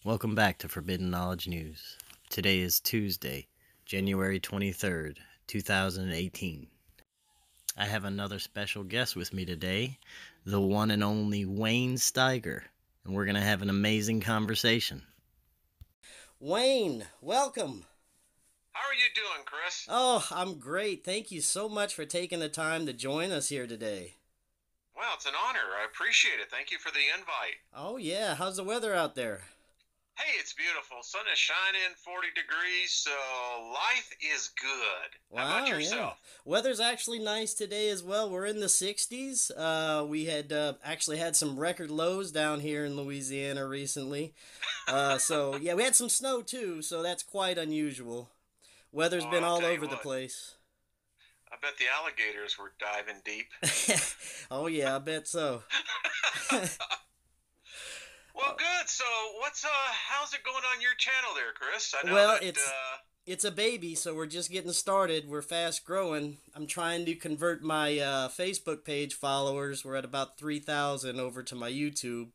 Welcome back to Forbidden Knowledge News. Today is Tuesday, January 23rd, 2018. I have another special guest with me today, the one and only Wayne Steiger, and we're going to have an amazing conversation. Wayne, welcome. How are you doing, Chris? Oh, I'm great. Thank you so much for taking the time to join us here today. Well, it's an honor. I appreciate it. Thank you for the invite. Oh, yeah. How's the weather out there? Hey, it's beautiful. Sun is shining, 40 degrees, so life is good. How about Wow, yeah. yourself? Weather's actually nice today as well. We're in the 60s. We had actually had some record lows down here in Louisiana recently. So, yeah, we had some snow too, so that's quite unusual. Weather's Well, been I'll all tell you over the what. place. I bet the alligators were diving deep. Oh, yeah, I bet so. Well, good. So, how's it going on your channel there, Chris? I know Well, that it's a baby, so we're just getting started. We're fast growing. I'm trying to convert my Facebook page followers. We're at about 3,000 over to my YouTube.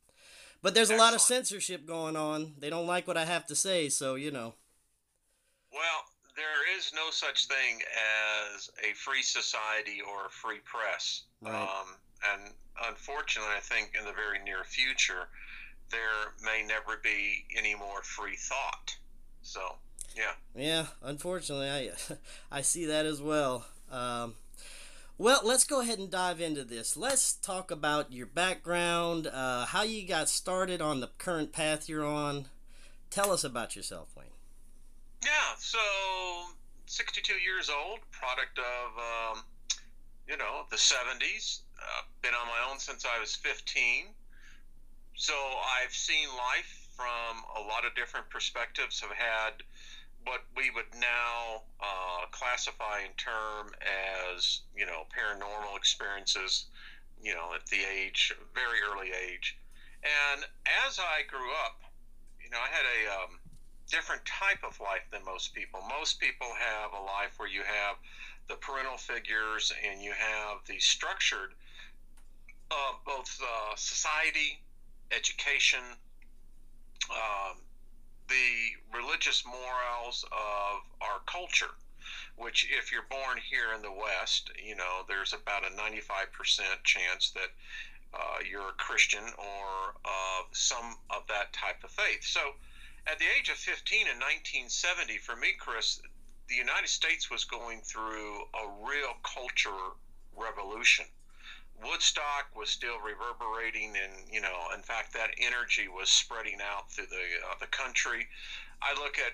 But there's a lot of excellent. censorship going on. They don't like what I have to say, so. Well, there is no such thing as a free society or a free press. Right. And unfortunately, I think in the very near future, there may never be any more free thought. So, yeah. Yeah, unfortunately, I I see that as well. Well, let's go ahead and dive into this. Let's talk about your background, how you got started on the current path you're on. Tell us about yourself, Wayne. Yeah, so 62 years old, product of, the 70s. Been on my own since I was 15. So I've seen life from a lot of different perspectives. Have had what we would now classify in term as, paranormal experiences, at the age, very early age. And as I grew up, I had a different type of life than most people. Most people have a life where you have the parental figures and you have the structured both society, education, um, the religious morals of our culture, which if you're born here in the West, there's about a 95% chance that you're a Christian or of some of that type of faith. So at the age of 15 in 1970, for me, Chris, the United States was going through a real culture revolution. Woodstock was still reverberating, and in fact, that energy was spreading out through the country. I look at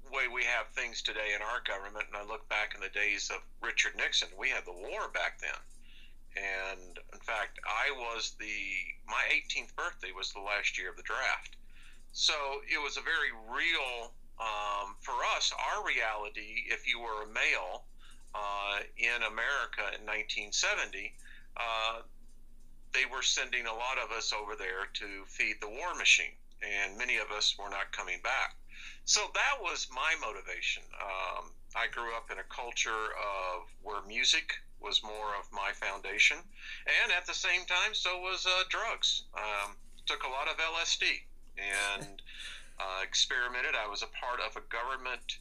the way we have things today in our government, and I look back in the days of Richard Nixon. We had the war back then, and in fact, my 18th birthday was the last year of the draft. So it was a very real, for us, our reality. If you were a male in America in 1970, uh, they were sending a lot of us over there to feed the war machine, and many of us were not coming back. So that was my motivation. I grew up in a culture of where music was more of my foundation, and at the same time, so was drugs. Took a lot of LSD and experimented. I was a part of a government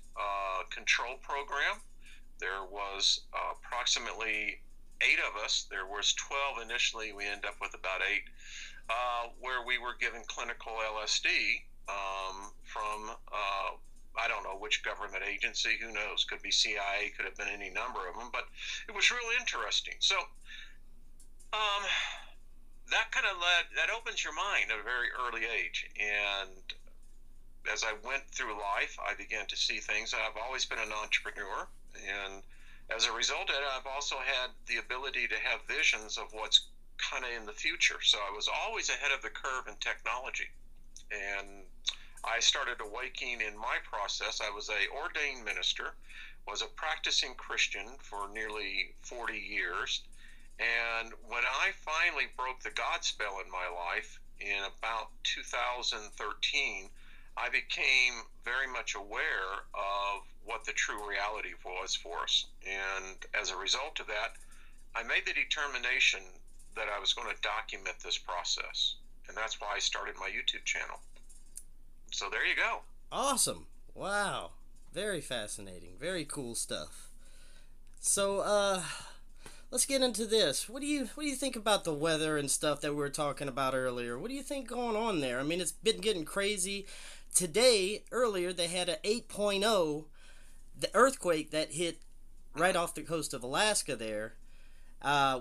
control program. There was approximately eight of us. There was 12 initially. We ended up with about eight, where we were given clinical LSD from I don't know which government agency. Who knows? Could be CIA. Could have been any number of them. But it was really interesting. So um, that kind of that opens your mind at a very early age. And as I went through life, I began to see things. I've always been an entrepreneur, and as a result of it, I've also had the ability to have visions of what's kind of in the future. So I was always ahead of the curve in technology. And I started awakening in my process. I was a ordained minister, was a practicing Christian for nearly 40 years. And when I finally broke the God spell in my life in about 2013, I became very much aware of what the true reality was for us. And as a result of that, I made the determination that I was going to document this process. And that's why I started my YouTube channel. So there you go. Awesome. Wow. Very fascinating. Very cool stuff. So, let's get into this. What do you think about the weather and stuff that we were talking about earlier? What do you think going on there? I mean, it's been getting crazy. Today, earlier, they had a 8.0, the earthquake that hit right off the coast of Alaska there.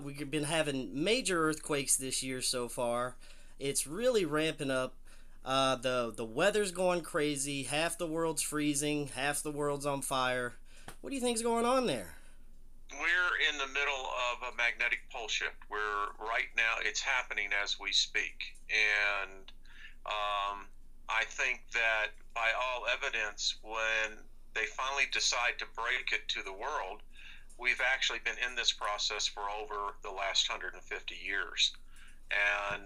We've been having major earthquakes this year so far. It's really ramping up. The weather's going crazy. Half the world's freezing. Half the world's on fire. What do you think's going on there? We're in the middle of a magnetic pole shift where right now it's happening as we speak. And I think that by all evidence, when they finally decide to break it to the world, we've actually been in this process for over the last 150 years. And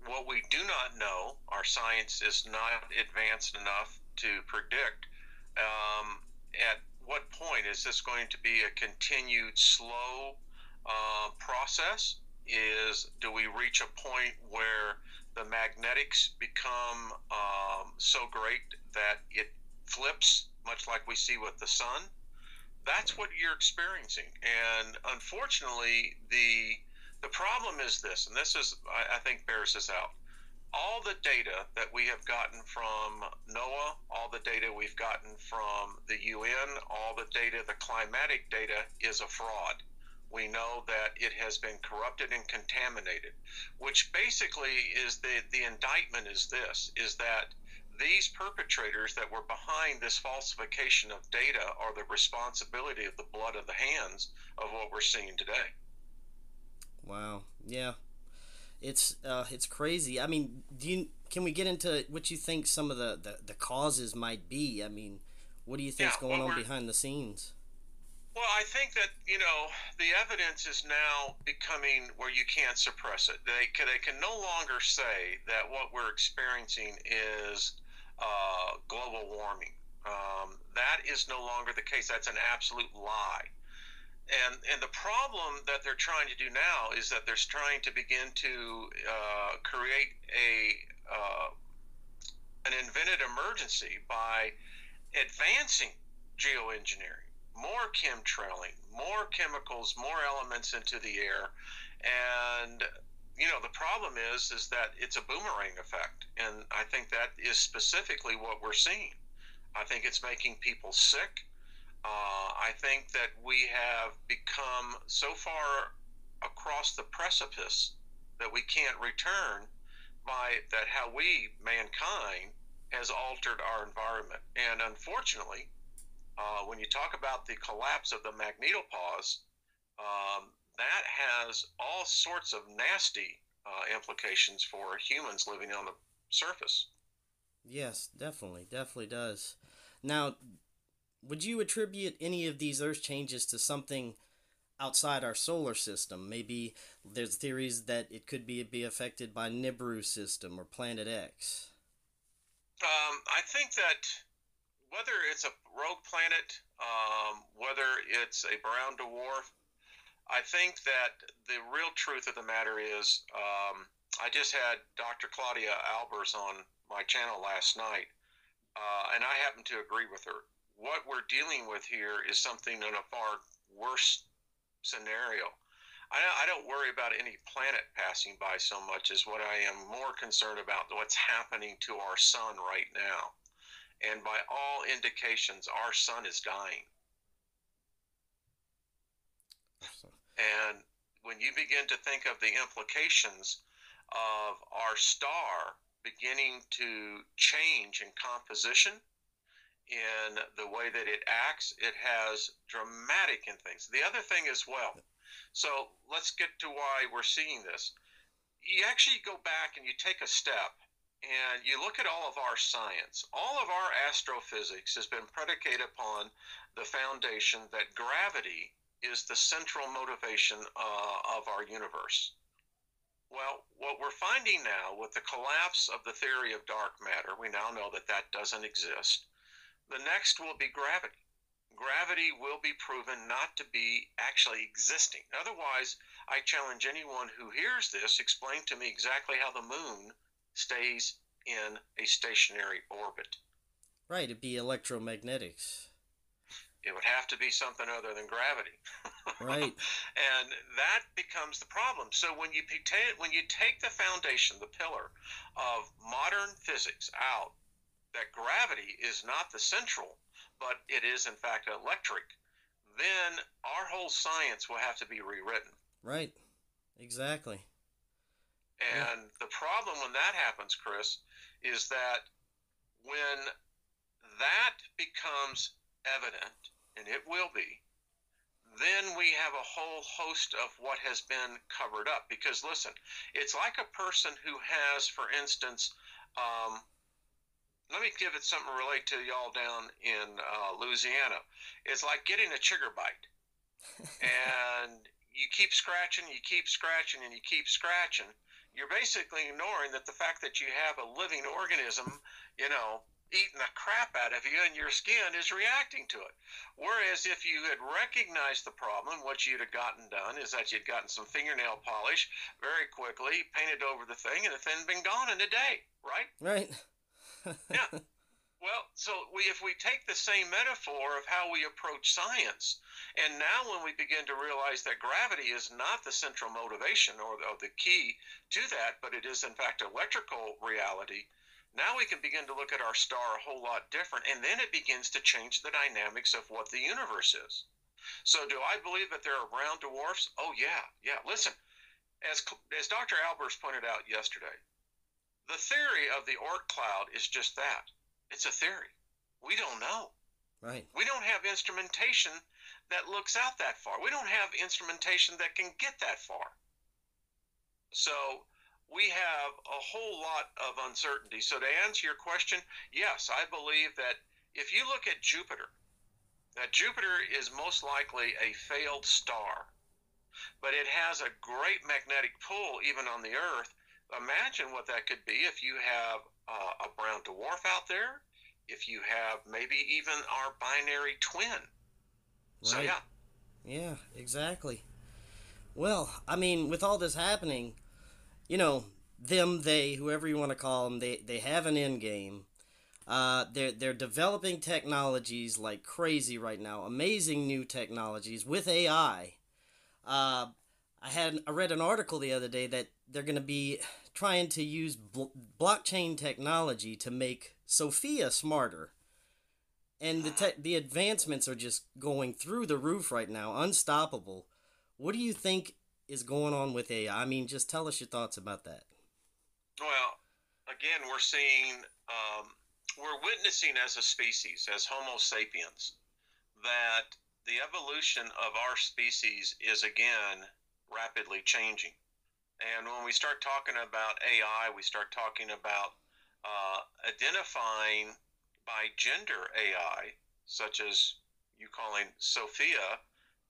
what we do not know, our science is not advanced enough to predict at what point is this going to be a continued slow process? Do we reach a point where the magnetics become so great that it flips, much like we see with the sun? That's what you're experiencing. And unfortunately, the problem is this, and this is, I think, bears this out. All the data that we have gotten from NOAA, all the data we've gotten from the UN, all the data, the climatic data, is a fraud. We know that it has been corrupted and contaminated, which basically is the indictment is this, is that these perpetrators that were behind this falsification of data are the responsibility of the blood of the hands of what we're seeing today. Wow. Yeah. It's crazy. I mean, can we get into what you think some of the causes might be? I mean, what do you Yeah, think's going on behind the scenes? well, I think that, the evidence is now becoming where you can't suppress it. They can no longer say that what we're experiencing is global warming. That is no longer the case. That's an absolute lie. And the problem that they're trying to do now is that they're trying to begin to create an invented emergency by advancing geoengineering, more chemtrailing, more chemicals, more elements into the air. And the problem is that it's a boomerang effect, and I think that is specifically what we're seeing. I think it's making people sick. I think that we have become so far across the precipice that we can't return, by that how we, mankind, has altered our environment. And unfortunately, when you talk about the collapse of the magnetopause, that has all sorts of nasty implications for humans living on the surface. Yes, definitely, definitely does. Now, would you attribute any of these Earth changes to something outside our solar system? Maybe there's theories that it could be affected by Nibiru system or Planet X. I think that whether it's a rogue planet, whether it's a brown dwarf, I think that the real truth of the matter is, I just had Dr. Claudia Albers on my channel last night, and I happen to agree with her. What we're dealing with here is something in a far worse scenario. I don't worry about any planet passing by so much as what I am more concerned about what's happening to our sun right now. And by all indications, our sun is dying. And when you begin to think of the implications of our star beginning to change in composition, in the way that it acts, it has dramatic in things. The other thing as well, so let's get to why we're seeing this. You actually go back and you take a step and you look at all of our science. All of our astrophysics has been predicated upon the foundation that gravity is the central motivation of our universe. Well, what we're finding now with the collapse of the theory of dark matter, we now know that that doesn't exist. The next will be gravity. Gravity will be proven not to be actually existing. Otherwise, I challenge anyone who hears this, explain to me exactly how the moon stays in a stationary orbit. Right, it'd be electromagnetics. It would have to be something other than gravity. Right. And that becomes the problem. So when you take the foundation, the pillar of modern physics out, that gravity is not the central, but it is in fact electric, then our whole science will have to be rewritten. Right. Exactly. Yeah. And the problem when that happens, Chris, is that when that becomes evident, and it will be, then we have a whole host of what has been covered up. Because listen, it's like a person who has, for instance, um, let me give it something to relate to y'all down in Louisiana. It's like getting a chigger bite, and you keep scratching, you keep scratching, and you keep scratching. You're basically ignoring that the fact that you have a living organism, you know, eating the crap out of you and your skin is reacting to it. Whereas if you had recognized the problem, what you'd have gotten done is that you'd gotten some fingernail polish very quickly, painted over the thing, and the thing been gone in a day, right? Right. Yeah. Well, so if we take the same metaphor of how we approach science, and now when we begin to realize that gravity is not the central motivation or the key to that, but it is in fact electrical reality, now we can begin to look at our star a whole lot different, and then it begins to change the dynamics of what the universe is. So do I believe that there are brown dwarfs? Oh yeah, yeah. Listen, as Dr. Albers pointed out yesterday, the theory of the Oort cloud is just that. It's a theory. We don't know. Right. We don't have instrumentation that looks out that far. We don't have instrumentation that can get that far. So we have a whole lot of uncertainty. So to answer your question, yes, I believe that if you look at Jupiter, that Jupiter is most likely a failed star, but it has a great magnetic pull even on the Earth. Imagine what that could be if you have a brown dwarf out there, if you have maybe even our binary twin. Right. So yeah. Yeah, exactly. Well, I mean, with all this happening, you know, them, they, whoever you want to call them, they have an end game. They're developing technologies like crazy right now. Amazing new technologies with AI. Uh, I read an article the other day that they're going to be trying to use blockchain technology to make Sophia smarter. And the advancements are just going through the roof right now, unstoppable. What do you think is going on with AI? I mean, just tell us your thoughts about that. Well, again, we're witnessing as a species, as Homo sapiens, that the evolution of our species is again rapidly changing. And when we start talking about AI, we start talking about identifying by gender AI, such as you calling Sophia,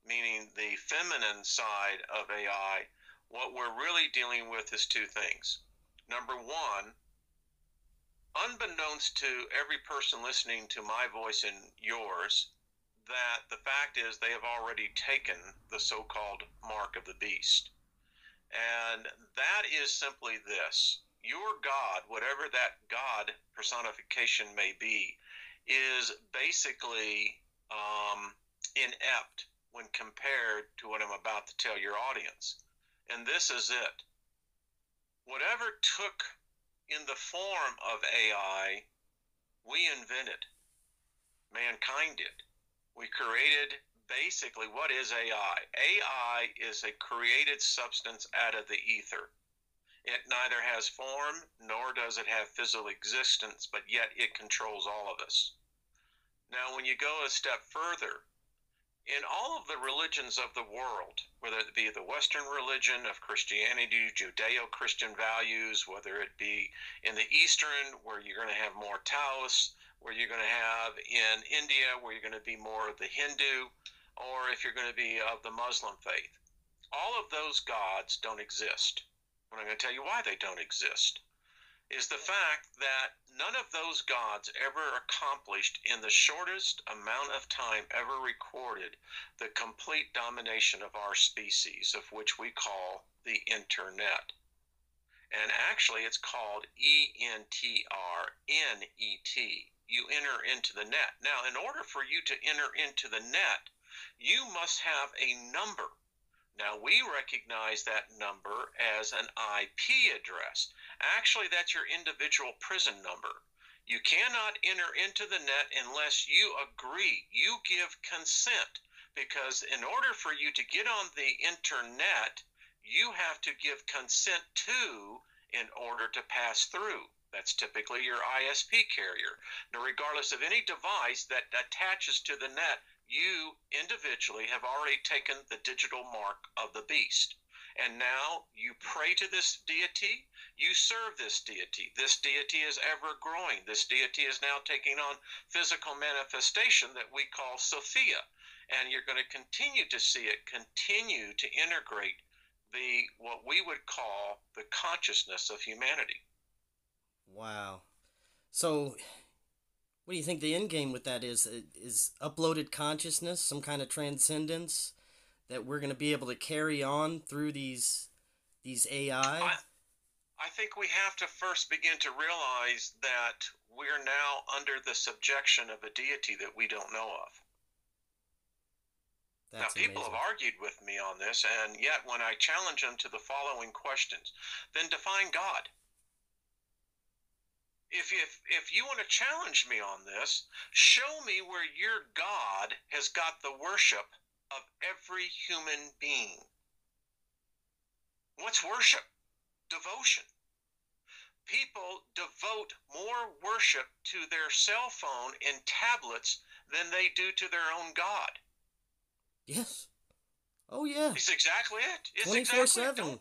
meaning the feminine side of AI. What we're really dealing with is two things. Number one, unbeknownst to every person listening to my voice and yours, that the fact is they have already taken the so-called mark of the beast. And that is simply this. Your God, whatever that God personification may be, is basically inept when compared to what I'm about to tell your audience. And this is it. Whatever took in the form of AI, we invented. Mankind did. We created basically what is AI? AI is a created substance out of the ether. It neither has form nor does it have physical existence, but yet it controls all of us. Now, when you go a step further, in all of the religions of the world, whether it be the Western religion of Christianity, Judeo-Christian values, whether it be in the Eastern, where you're going to have more Taoists, where you're going to have in India, where you're going to be more of the Hindu, or if you're going to be of the Muslim faith, all of those gods don't exist. And I'm going to tell you why they don't exist, is the fact that none of those gods ever accomplished in the shortest amount of time ever recorded the complete domination of our species, of which we call the internet. And actually, it's called ENTRNET. You enter into the net. Now, in order for you to enter into the net, you must have a number. Now, we recognize that number as an IP address. Actually, that's your individual prison number. You cannot enter into the net unless you agree, you give consent, because in order for you to get on the internet, you have to give consent to in order to pass through. That's typically your ISP carrier. Now, regardless of any device that attaches to the net, you individually have already taken the digital mark of the beast. And now you pray to this deity, you serve this deity. This deity is ever growing. This deity is now taking on physical manifestation that we call Sophia. And you're going to continue to see it continue to integrate what we would call the consciousness of humanity. Wow. So, what do you think the end game with that is? Is uploaded consciousness, some kind of transcendence that we're going to be able to carry on through these AI? I think we have to first begin to realize that we're now under the subjection of a deity that we don't know of. That's now, people amazing. have argued with me on this, and yet when I challenge them to the following questions, then define God. If you want to challenge me on this, show me where your God has got the worship of every human being. What's worship? Devotion. People devote more worship to their cell phone and tablets than they do to their own God. Yes. Oh, yeah. It's exactly it. It's 24/7.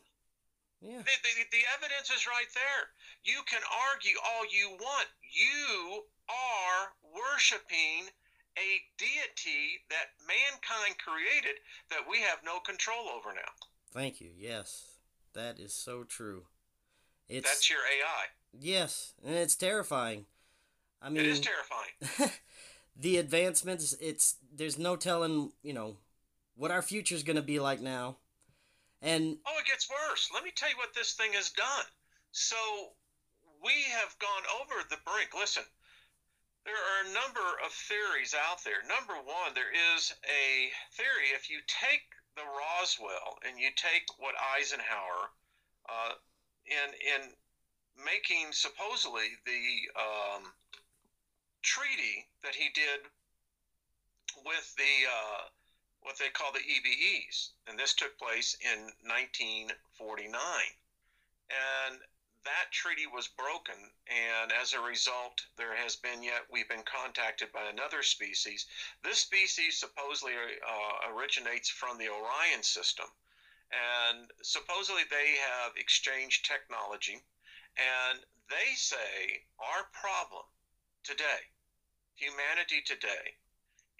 Yeah. The evidence is right there. You can argue all you want. You are worshiping a deity that mankind created that we have no control over now. Thank you. Yes. That is so true. That's your AI. Yes, and it's terrifying. I mean, it is terrifying. The advancements, there's no telling, what our future's going to be like now. And it gets worse. Let me tell you what this thing has done. So we have gone over the brink. Listen, there are a number of theories out there. Number one, there is a theory. If you take the Roswell and you take what Eisenhower, in making supposedly the treaty that he did with the what they call the EBEs, and this took place in 1949, and that treaty was broken, and as a result we've been contacted by another species. This species supposedly originates from the Orion system, and supposedly they have exchanged technology, and they say our problem today, humanity today,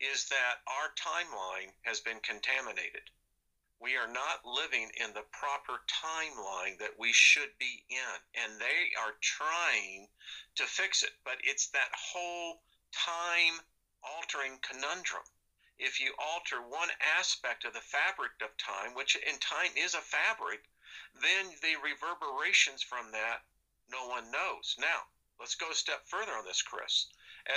is that our timeline has been contaminated. We are not living in the proper timeline that we should be in, and they are trying to fix it. But it's that whole time-altering conundrum. If you alter one aspect of the fabric of time, which in time is a fabric, then the reverberations from that, no one knows. Now, let's go a step further on this, Chris.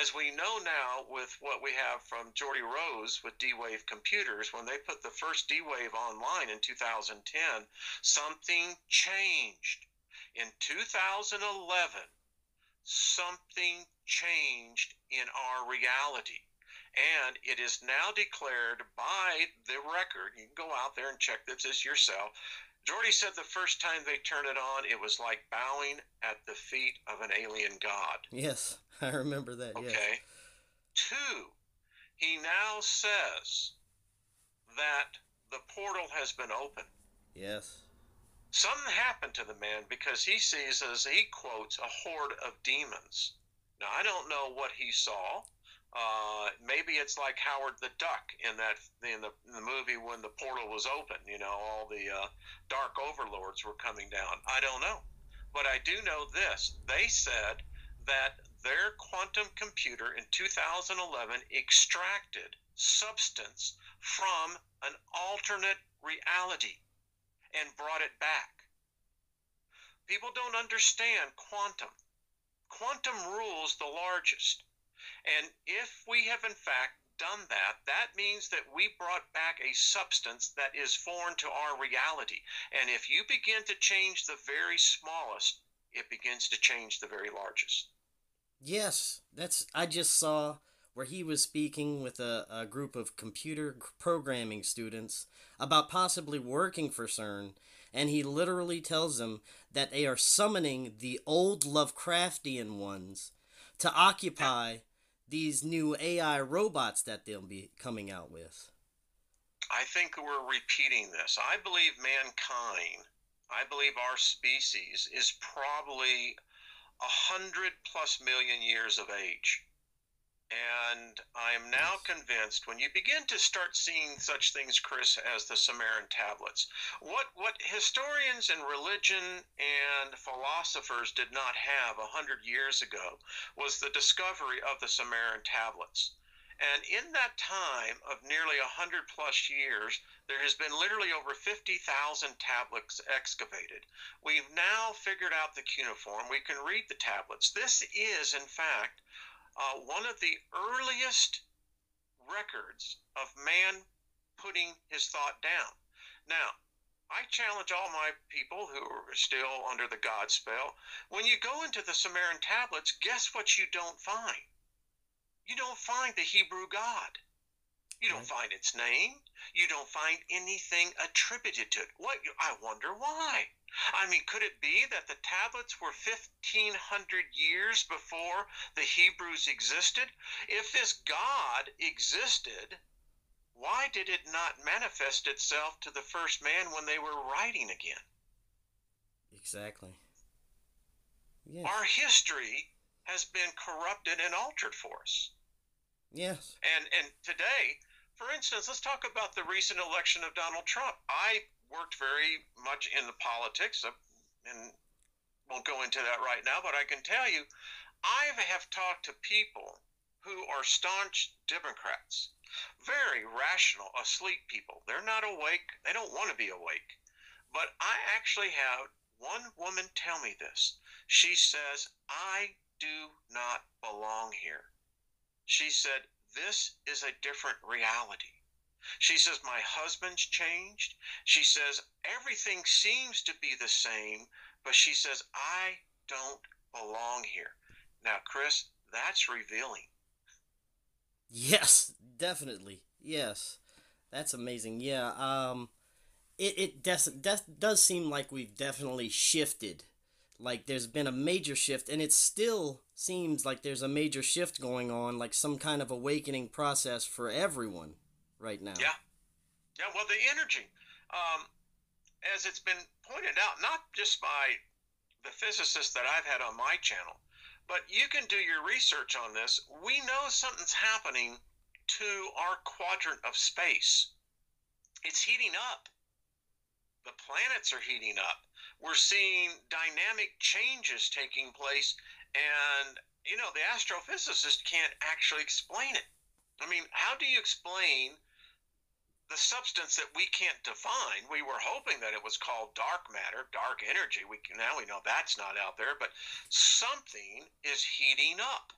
As we know now with what we have from Geordie Rose with D-Wave computers, when they put the first D-Wave online in 2010, something changed. In 2011, something changed in our reality. And it is now declared by the record. You can go out there and check this yourself. Geordie said the first time they turned it on, it was like bowing at the feet of an alien god. Yes, I remember that, yes. Okay. 2, he now says that the portal has been opened. Yes. Something happened to the man because he sees, as he quotes, a horde of demons. Now, I don't know what he saw. Maybe it's like Howard the Duck in the movie when the portal was open. All the dark overlords were coming down. I don't know. But I do know this. They said that their quantum computer in 2011 extracted substance from an alternate reality and brought it back. People don't understand quantum. Quantum rules the largest. And if we have in fact done that, that means that we brought back a substance that is foreign to our reality. And if you begin to change the very smallest, it begins to change the very largest. Yes, I just saw where he was speaking with a group of computer programming students about possibly working for CERN, and he literally tells them that they are summoning the old Lovecraftian ones to Yeah, occupy these new AI robots that they'll be coming out with. I think we're repeating this. I believe our species is probably 100+ million years of age. And I am now Yes. convinced when you begin to start seeing such things, Chris, as the Sumerian tablets, what historians and religion and philosophers did not have 100 years ago was the discovery of the Sumerian tablets. And in that time of nearly 100+ years, there has been literally over 50,000 tablets excavated. We've now figured out the cuneiform. We can read the tablets. This is, in fact, one of the earliest records of man putting his thought down. Now, I challenge all my people who are still under the God spell. When you go into the Sumerian tablets, guess what you don't find? You don't find the Hebrew God. You don't Right. find its name. You don't find anything attributed to it. What? I wonder why. I mean, could it be that the tablets were 1,500 years before the Hebrews existed? If this God existed, why did it not manifest itself to the first man when they were writing again? Exactly. Our Yes. history has been corrupted and altered for us. Yes. And today, for instance, let's talk about the recent election of Donald Trump. I worked very much in the politics and won't go into that right now, but I can tell you, I have talked to people who are staunch Democrats, very rational, asleep people. They're not awake. They don't want to be awake. But I actually have one woman tell me this. She says, I do not belong here. She said, this is a different reality. She says, my husband's changed. She says, everything seems to be the same, but she says, I don't belong here. Now, Chris, that's revealing. Yes, definitely. Yes. That's amazing. Yeah. Does seem like we've definitely shifted. Like there's been a major shift, and it still seems like there's a major shift going on, like some kind of awakening process for everyone right now. Yeah, yeah. Well, the energy, um, as it's been pointed out, not just by the physicists that I've had on my channel, but you can do your research on this. We know something's happening to our quadrant of space. It's heating up. The planets are heating up. We're seeing dynamic changes taking place, and the astrophysicist can't actually explain it. I mean, how do you explain the substance that we can't define? We were hoping that it was called dark matter, dark energy. Now we know that's not out there, but something is heating up.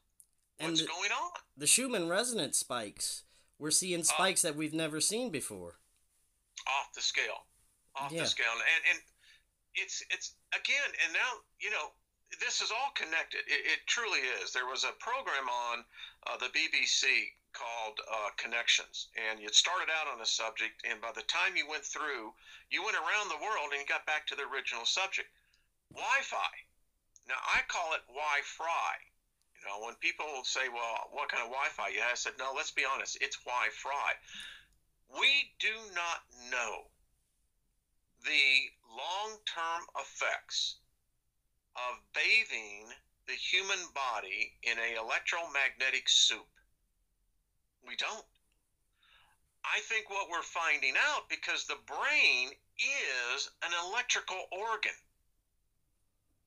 And What's going on? the Schumann resonance spikes, we're seeing Uh, spikes that we've never seen before. off the scale, off the Yeah. scale, and it's again, and now this is all connected. It truly is. There was a program on the BBC called Connections, and you started out on a subject, and by the time you went through, you went around the world and you got back to the original subject, Wi-Fi. Now I call it Wi-Fi. When people say, "Well, what kind of Wi-Fi?" Yeah, I said, "No, let's be honest. It's Wi-Fi." We do not know the long-term effects of bathing the human body in a electromagnetic soup. We don't. I think what we're finding out, because the brain is an electrical organ.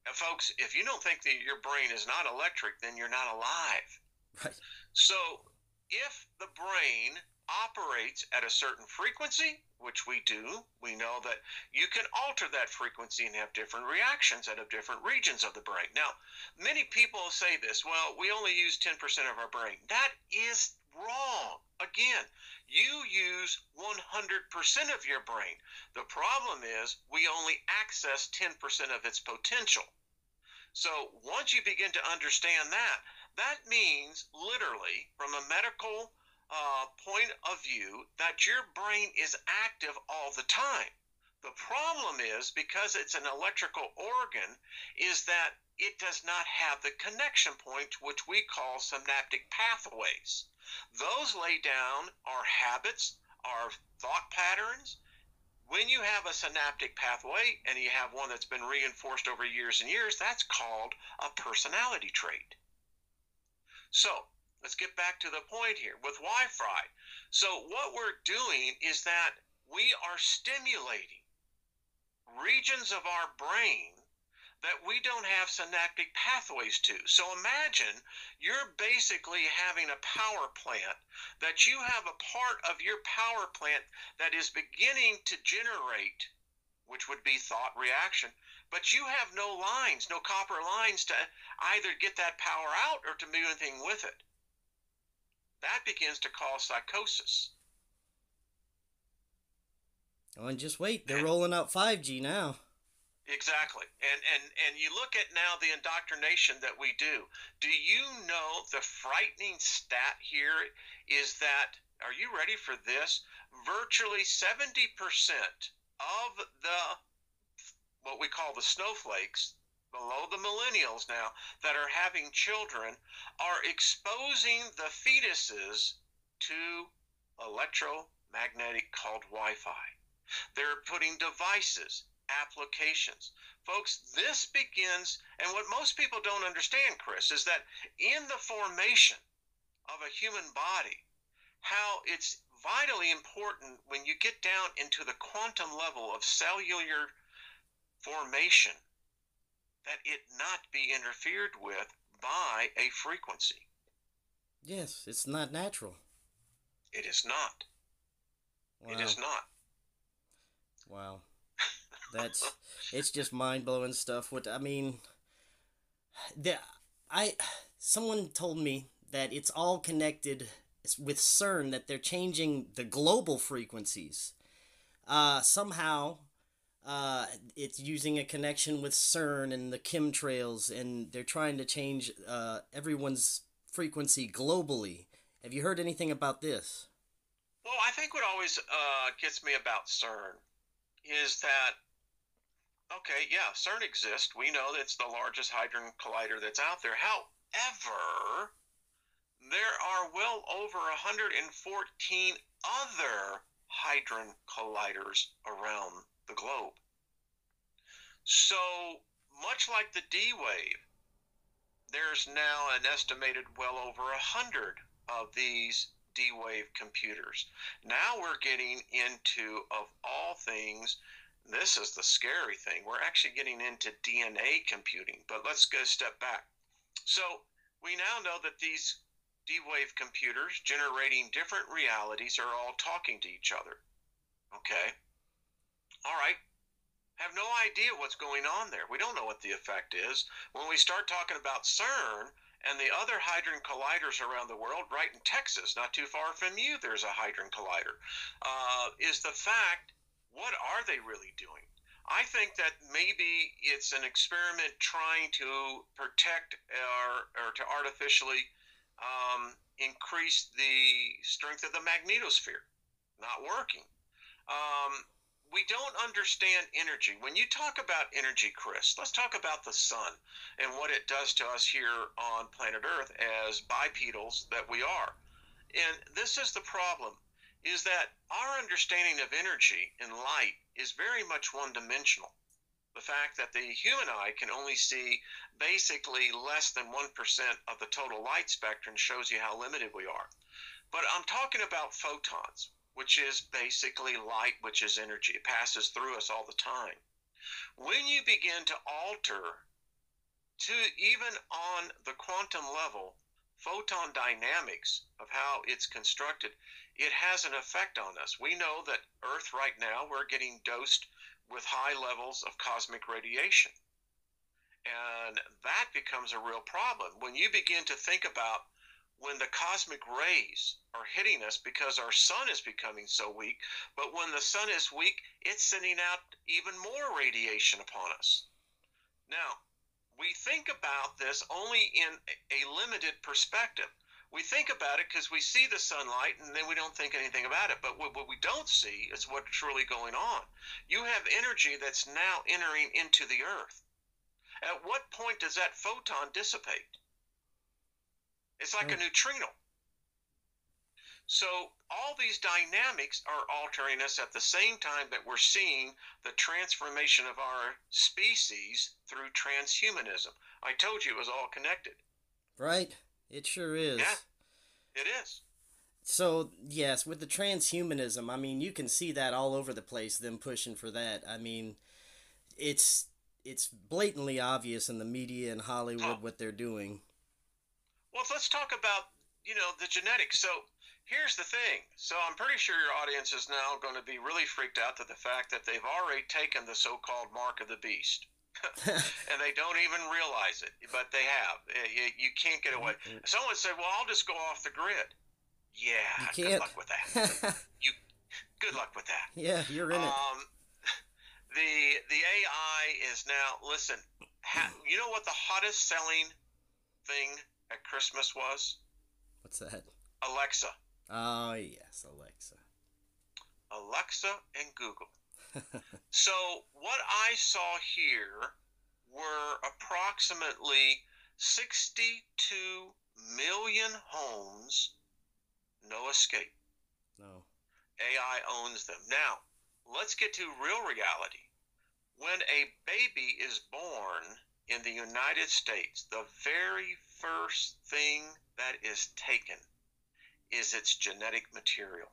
And folks, if you don't think that your brain is not electric, then you're not alive. Right. So if the brain operates at a certain frequency, which we do. We know that you can alter that frequency and have different reactions out of different regions of the brain. Now, many people say this, well, we only use 10% of our brain. That is wrong. Again, you use 100% of your brain. The problem is we only access 10% of its potential. So once you begin to understand that, that means literally from a medical point of view that your brain is active all the time. The problem is, because it's an electrical organ, is that it does not have the connection points, which we call synaptic pathways. Those lay down our habits, our thought patterns. When you have a synaptic pathway and you have one that's been reinforced over years and years, that's called a personality trait. So let's get back to the point here with Wi-Fi. So what we're doing is that we are stimulating regions of our brain that we don't have synaptic pathways to. So imagine you're basically having a power plant, that you have a part of your power plant that is beginning to generate, which would be thought reaction, but you have no lines, no copper lines to either get that power out or to do anything with it. That begins to cause psychosis. Oh, and just wait, they're rolling out 5G now. Exactly. And you look at now the indoctrination that we do. Do you know the frightening stat here is that, are you ready for this? Virtually 70% of the, what we call the snowflakes, below the millennials now, that are having children, are exposing the fetuses to electromagnetic called Wi-Fi. They're putting devices, applications. Folks, this begins, and what most people don't understand, Chris, is that in the formation of a human body, how it's vitally important when you get down into the quantum level of cellular formation that it not be interfered with by a frequency. Yes, it's not natural. It is not. Wow. It is not. Wow. It's just mind-blowing stuff. What I mean, someone told me that it's all connected with CERN, that they're changing the global frequencies. Somehow, it's using a connection with CERN and the chemtrails, and they're trying to change everyone's frequency globally. Have you heard anything about this? Well, I think what always gets me about CERN is that, okay, yeah, CERN exists. We know that it's the largest hadron collider that's out there. However, there are well over 114 other hadron colliders around the globe. So much like the D wave, there's now an estimated well over 100 of these D-wave computers. Now we're getting into, of all things, this is the scary thing, we're actually getting into DNA computing. But let's go a step back. So we now know that these D-wave computers generating different realities are all talking to each other. Okay? All right. Have no idea what's going on there. We don't know what the effect is. When we start talking about CERN and the other hadron colliders around the world, right in Texas, not too far from you, there's a hadron collider, is the fact, what are they really doing? I think that maybe it's an experiment trying to protect or to artificially increase the strength of the magnetosphere. Not working. We don't understand energy. When you talk about energy, Chris, let's talk about the sun and what it does to us here on planet Earth as bipedals that we are. And this is the problem, is that our understanding of energy and light is very much one-dimensional. The fact that the human eye can only see basically less than 1% of the total light spectrum shows you how limited we are. But I'm talking about photons, which is basically light, which is energy. It passes through us all the time. When you begin to alter to even on the quantum level photon dynamics of how it's constructed, it has an effect on us. We know that Earth right now, we're getting dosed with high levels of cosmic radiation. And that becomes a real problem when you begin to think about when the cosmic rays are hitting us because our sun is becoming so weak. But when the sun is weak, it's sending out even more radiation upon us. Now, we think about this only in a limited perspective. We think about it because we see the sunlight and then we don't think anything about it. But what we don't see is what's really going on. You have energy that's now entering into the earth. At what point does that photon dissipate? It's like a neutrino. So all these dynamics are altering us at the same time that we're seeing the transformation of our species through transhumanism. I told you it was all connected. Right? It sure is. Yeah, it is. So, yes, with the transhumanism, I mean, you can see that all over the place, them pushing for that. I mean, it's blatantly obvious in the media and Hollywood what they're doing. Well, let's talk about, the genetics. So here's the thing. So I'm pretty sure your audience is now going to be really freaked out to the fact that they've already taken the so-called mark of the beast. And they don't even realize it, but they have. You can't get away. Someone said, well, I'll just go off the grid. Yeah, good luck with that. Good luck with that. Yeah, you're in it. The AI is now, listen, you know what the hottest selling thing at Christmas was? What's that? Alexa. Oh, yes, Alexa. Alexa and Google. So what I saw here were approximately 62 million homes, no escape. No. AI owns them. Now, let's get to real reality. When a baby is born in the United States, the very first thing that is taken is its genetic material.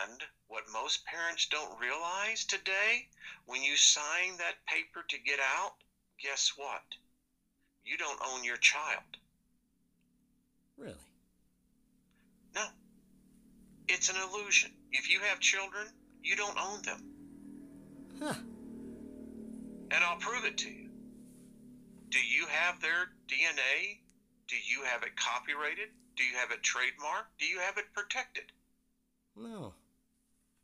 And what most parents don't realize today, when you sign that paper to get out, guess what? You don't own your child. Really? No. It's an illusion. If you have children, you don't own them. Huh. And I'll prove it to you. Do you have their DNA? Do you have it copyrighted? Do you have it trademarked? Do you have it protected? No.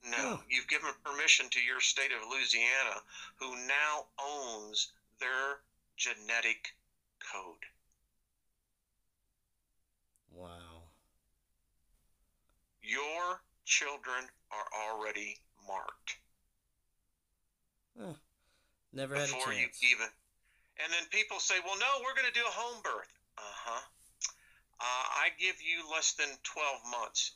No. Huh. You've given permission to your state of Louisiana, who now owns their genetic code. Wow. Your children are already marked. Huh. Never had a Before chance. you even. And then people say, well, no, we're going to do a home birth. I give you less than 12 months.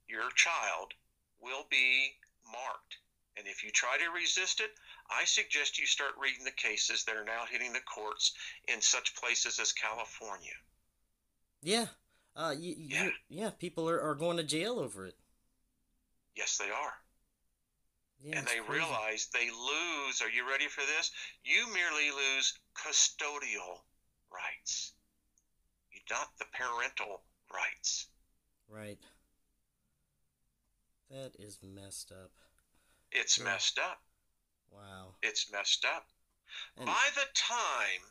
Your child will be marked. And if you try to resist it, I suggest you start reading the cases that are now hitting the courts in such places as California. Yeah. Yeah, people are going to jail over it. Yes, they are. Yeah, and they crazy. realize they lose, are you ready for this? You merely lose custodial rights. Not the parental rights. Right. That is messed up. It's messed up. Wow. It's messed up. And by the time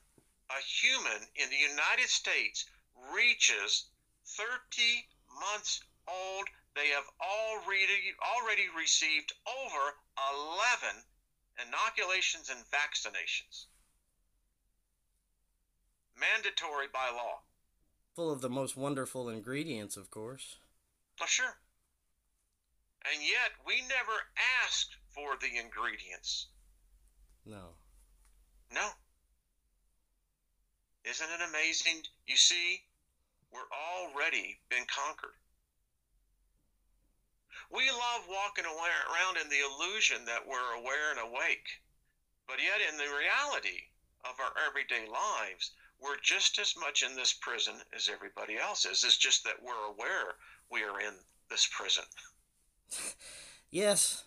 a human in the United States reaches 30 months old, they have already received over 11 inoculations and vaccinations. Mandatory by law. full of the most wonderful ingredients, of course. Oh, sure. And yet, we never asked for the ingredients. No. No. Isn't it amazing? You see, we're already been conquered. We love walking around in the illusion that we're aware and awake. But yet, in the reality of our everyday lives, we're just as much in this prison as everybody else is. It's just that we're aware we are in this prison. Yes,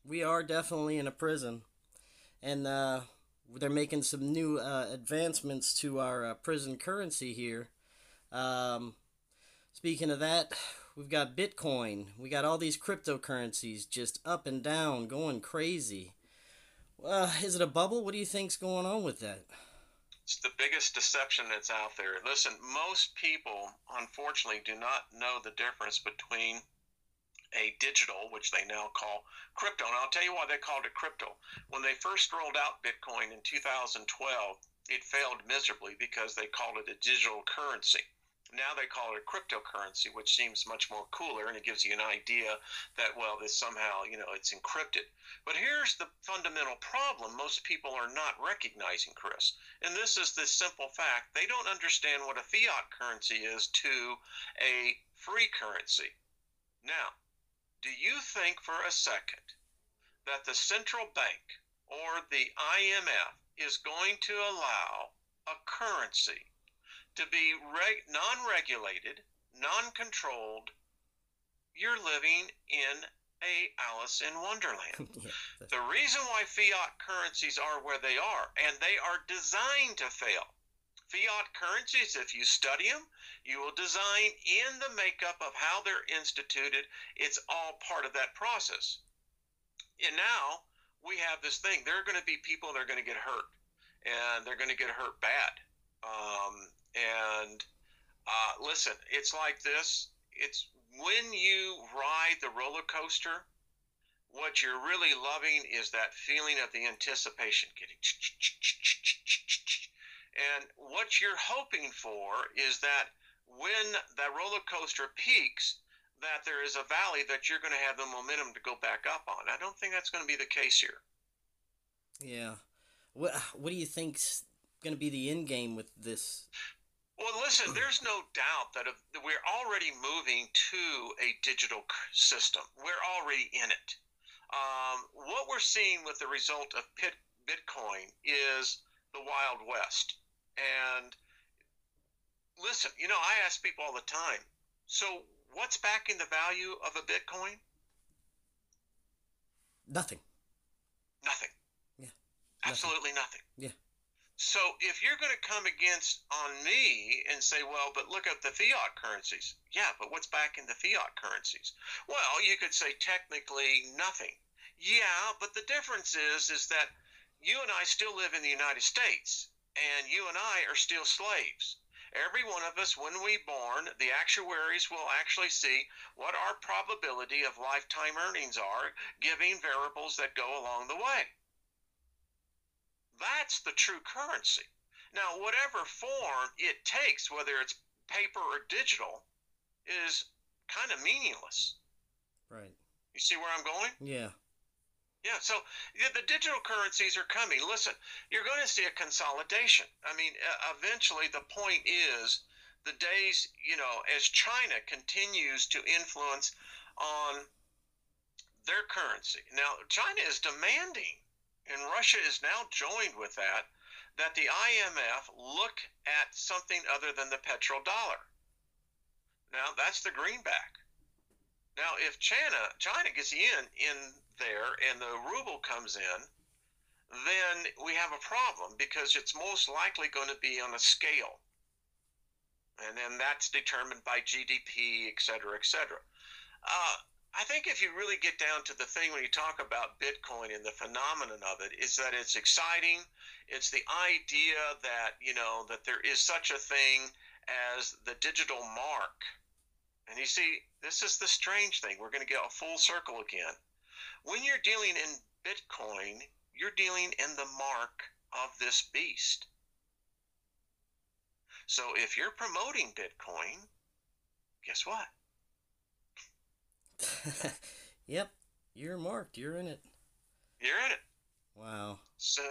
we are definitely in a prison. And they're making some new advancements to our prison currency here. Um, Speaking of that, we've got Bitcoin. We got all these cryptocurrencies just up and down, going crazy. Is it a bubble? What do you think's going on with that? It's the biggest deception that's out there. Listen, most people, unfortunately, do not know the difference between a digital, which they now call crypto. And I'll tell you why they called it crypto. When they first rolled out Bitcoin in 2012, it failed miserably because they called it a digital currency. Now they call it a cryptocurrency, which seems much more cooler, and it gives you an idea that, well, this somehow, it's encrypted. But here's the fundamental problem most people are not recognizing, Chris. And this is the simple fact they don't understand what a fiat currency is to a free currency. Now, do you think for a second that the central bank or the IMF is going to allow a currency to be non-regulated, non-controlled? You're living in a Alice in Wonderland. Yeah, The reason why fiat currencies are where they are, and they are designed to fail. Fiat currencies, if you study them, you will design in the makeup of how they're instituted. It's all part of that process. And now we have this thing. There are going to be people that are going to get hurt, and they're going to get hurt bad. And listen, it's like this. It's when you ride the roller coaster, what you're really loving is that feeling of the anticipation getting. And what you're hoping for is that when that roller coaster peaks, that there is a valley that you're going to have the momentum to go back up on. I don't think that's going to be the case here. yeah. What do you think's going to be the end game with this? Well, listen, there's no doubt that we're already moving to a digital system. We're already in it. What we're seeing with the result of Bitcoin is the Wild West. And listen, I ask people all the time, so what's backing the value of a Bitcoin? Nothing. Nothing. Yeah. Absolutely nothing. Yeah. So if you're going to come against on me and say, well, but look at the fiat currencies. Yeah, but what's backing the fiat currencies? Well, you could say technically nothing. Yeah, but the difference is that you and I still live in the United States, and you and I are still slaves. Every one of us, when we born, the actuaries will actually see what our probability of lifetime earnings are, giving variables that go along the way. That's the true currency. Now, whatever form it takes, whether it's paper or digital, is kind of meaningless. Right. You see where I'm going? Yeah. Yeah, so the digital currencies are coming. Listen, you're going to see a consolidation. I mean, eventually the point is the days, as China continues to influence on their currency. Now, China is demanding, and Russia is now joined with that the IMF look at something other than the petrodollar. Now, that's the greenback. Now, if China gets in there and the ruble comes in, then we have a problem because it's most likely going to be on a scale. And then that's determined by GDP, et cetera, et cetera. I think if you really get down to the thing when you talk about Bitcoin and the phenomenon of it is that it's exciting. It's the idea that, that there is such a thing as the digital mark. And you see, this is the strange thing. We're going to get a full circle again. When you're dealing in Bitcoin, you're dealing in the mark of this beast. So if you're promoting Bitcoin, guess what? Yep. You're marked. You're in it. You're in it. Wow. So,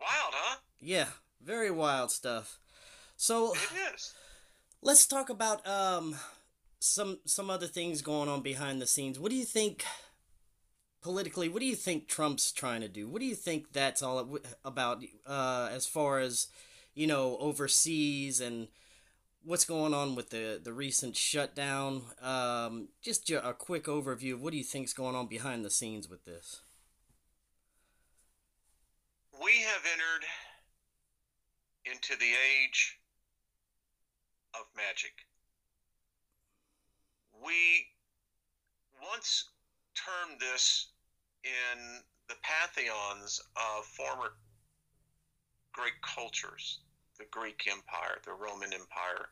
wild, huh? Yeah. Very wild stuff. So It is. let's talk about some other things going on behind the scenes. What do you think politically? What do you think Trump's trying to do? What do you think that's all about? As far as overseas and what's going on with the recent shutdown. Just a quick overview of what do you think's going on behind the scenes with this? We have entered into the age of magic. We once termed this in the pantheons of former great cultures, the Greek Empire, the Roman Empire.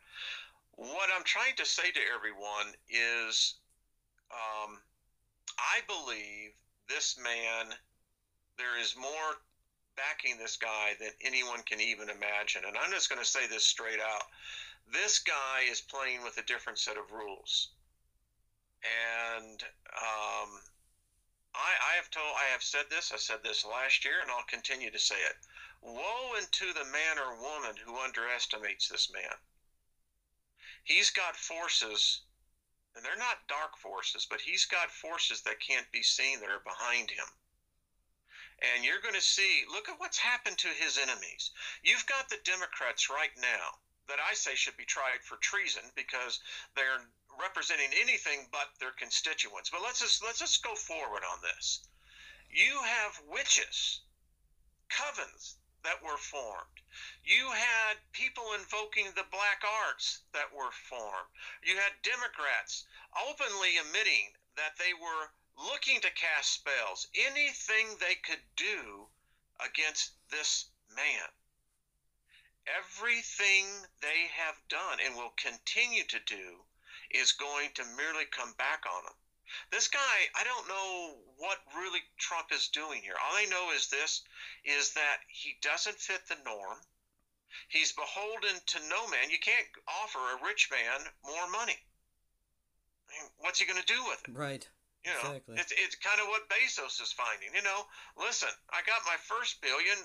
What I'm trying to say to everyone is I believe this man, there is more backing this guy than anyone can even imagine. And I'm just going to say this straight out. This guy is playing with a different set of rules. And I have said this, I said this last year, and I'll continue to say it. Woe unto the man or woman who underestimates this man. He's got forces, and they're not dark forces, but he's got forces that can't be seen that are behind him. And you're going to see, look at what's happened to his enemies. You've got the Democrats right now that I say should be tried for treason because they're representing anything but their constituents. But let's just go forward on this. You have witches, covens that were formed. You had people invoking the black arts that were formed. You had Democrats openly admitting that they were looking to cast spells, anything they could do against this man. Everything they have done and will continue to do is going to merely come back on them. This guy, I don't know what really Trump is doing here. All I know is this, is that he doesn't fit the norm. He's beholden to no man. You can't offer a rich man more money. I mean, what's he going to do with it? Right. You know, exactly. It's kind of what Bezos is finding. You know, listen, I got my first billion.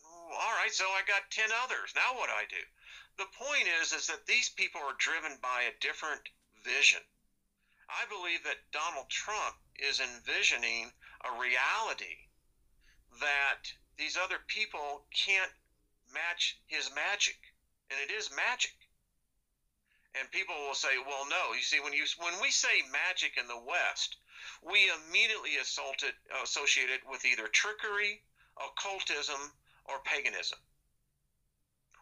All right, so I got 10 others. Now what do I do? The point is that these people are driven by a different vision. I believe that Donald Trump is envisioning a reality that these other people can't match his magic, and it is magic. And people will say, well, no, you see, when we say magic in the West, we immediately associate it with either trickery, occultism, or paganism.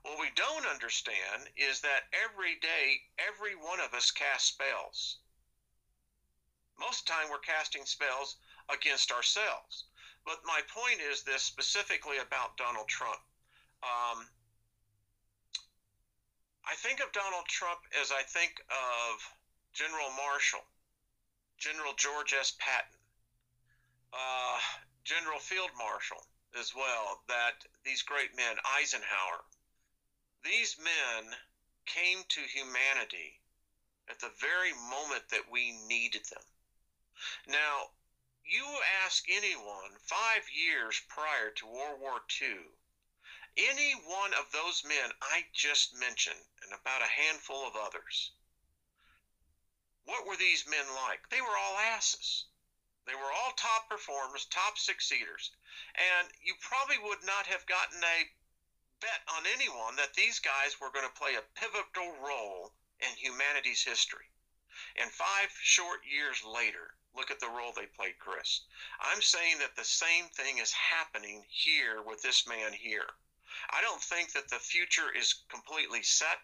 What we don't understand is that every day, every one of us casts spells. Most of the time, we're casting spells against ourselves. But my point is this specifically about Donald Trump. I think of Donald Trump as I think of General Marshall, General George S. Patton, General Field Marshal as well, that these great men, Eisenhower, these men came to humanity at the very moment that we needed them. Now, you ask anyone 5 years prior to World War II, any one of those men I just mentioned, and about a handful of others, what were these men like? They were all asses. They were all top performers, top succeeders. And you probably would not have gotten a bet on anyone that these guys were going to play a pivotal role in humanity's history. And 5 short years later, look at the role they played, Chris. I'm saying that the same thing is happening here with this man here. I don't think that the future is completely set,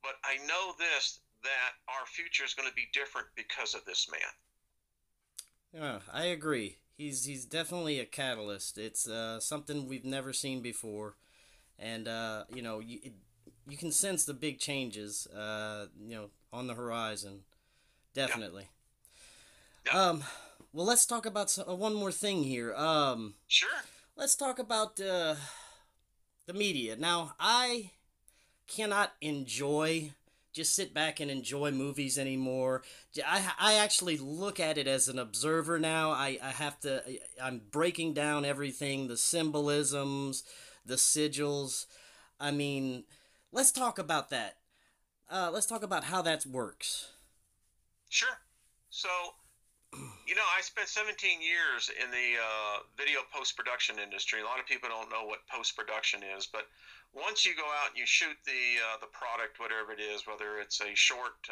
but I know this, that our future is going to be different because of this man. Yeah, I agree. He's definitely a catalyst. It's something we've never seen before, and you can sense the big changes on the horizon. Definitely. Yeah. Well, let's talk about one more thing here. Sure. Let's talk about the media. Now, I cannot just sit back and enjoy movies anymore. I actually look at it as an observer now. I'm breaking down everything, the symbolisms, the sigils. I mean, let's talk about that. Let's talk about how that works. Sure. So, I spent 17 years in the video post-production industry. A lot of people don't know what post-production is, but once you go out and you shoot the product, whatever it is, whether it's a short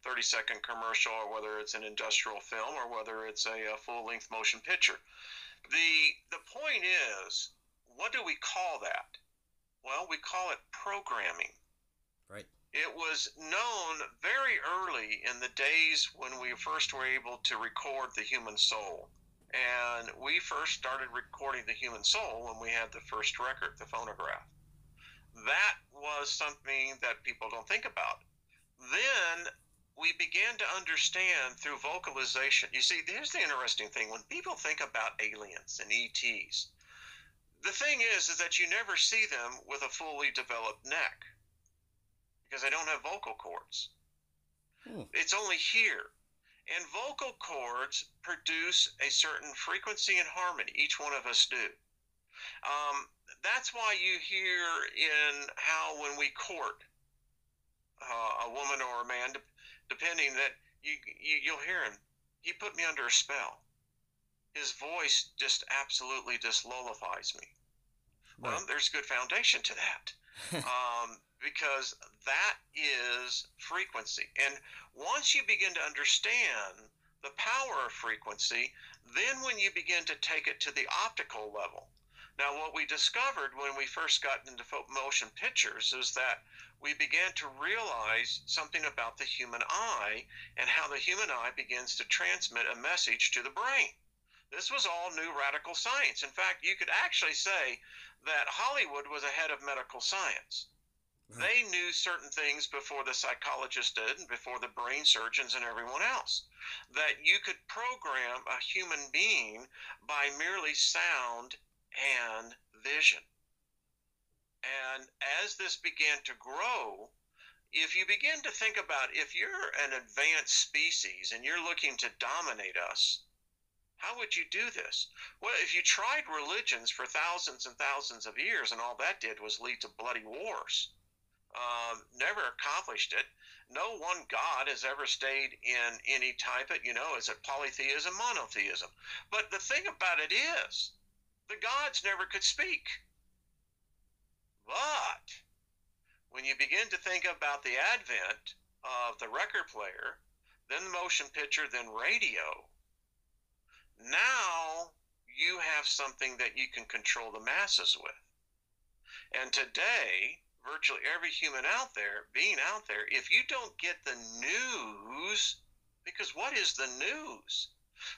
30-second commercial or whether it's an industrial film or whether it's a full-length motion picture, the point is what do we call that? Well, we call it programming. Right. It was known very early in the days when we first were able to record the human soul. And we first started recording the human soul when we had the first record, the phonograph. That was something that people don't think about. Then we began to understand through vocalization. You see, here's the interesting thing. When people think about aliens and ETs, the thing is that you never see them with a fully developed neck because they don't have vocal cords. It's only here. And vocal cords produce a certain frequency and harmony. Each one of us do. That's why you hear in how when we court a woman or a man, depending, that you'll hear him. He put me under a spell. His voice just absolutely just lullifies me. Right. Well, there's good foundation to that. Because that is frequency. And once you begin to understand the power of frequency, then when you begin to take it to the optical level. Now, what we discovered when we first got into motion pictures is that we began to realize something about the human eye and how the human eye begins to transmit a message to the brain. This was all new radical science. In fact, you could actually say that Hollywood was ahead of medical science. They knew certain things before the psychologists did and before the brain surgeons and everyone else. That you could program a human being by merely sound and vision. And as this began to grow, if you begin to think about if you're an advanced species and you're looking to dominate us, how would you do this? Well, if you tried religions for thousands and thousands of years and all that did was lead to bloody wars, never accomplished it. No one God has ever stayed in any type of, is it polytheism, monotheism? But the thing about it is, the gods never could speak. But when you begin to think about the advent of the record player, then the motion picture, then radio, now you have something that you can control the masses with. And today, virtually every human out there, if you don't get the news, because what is the news?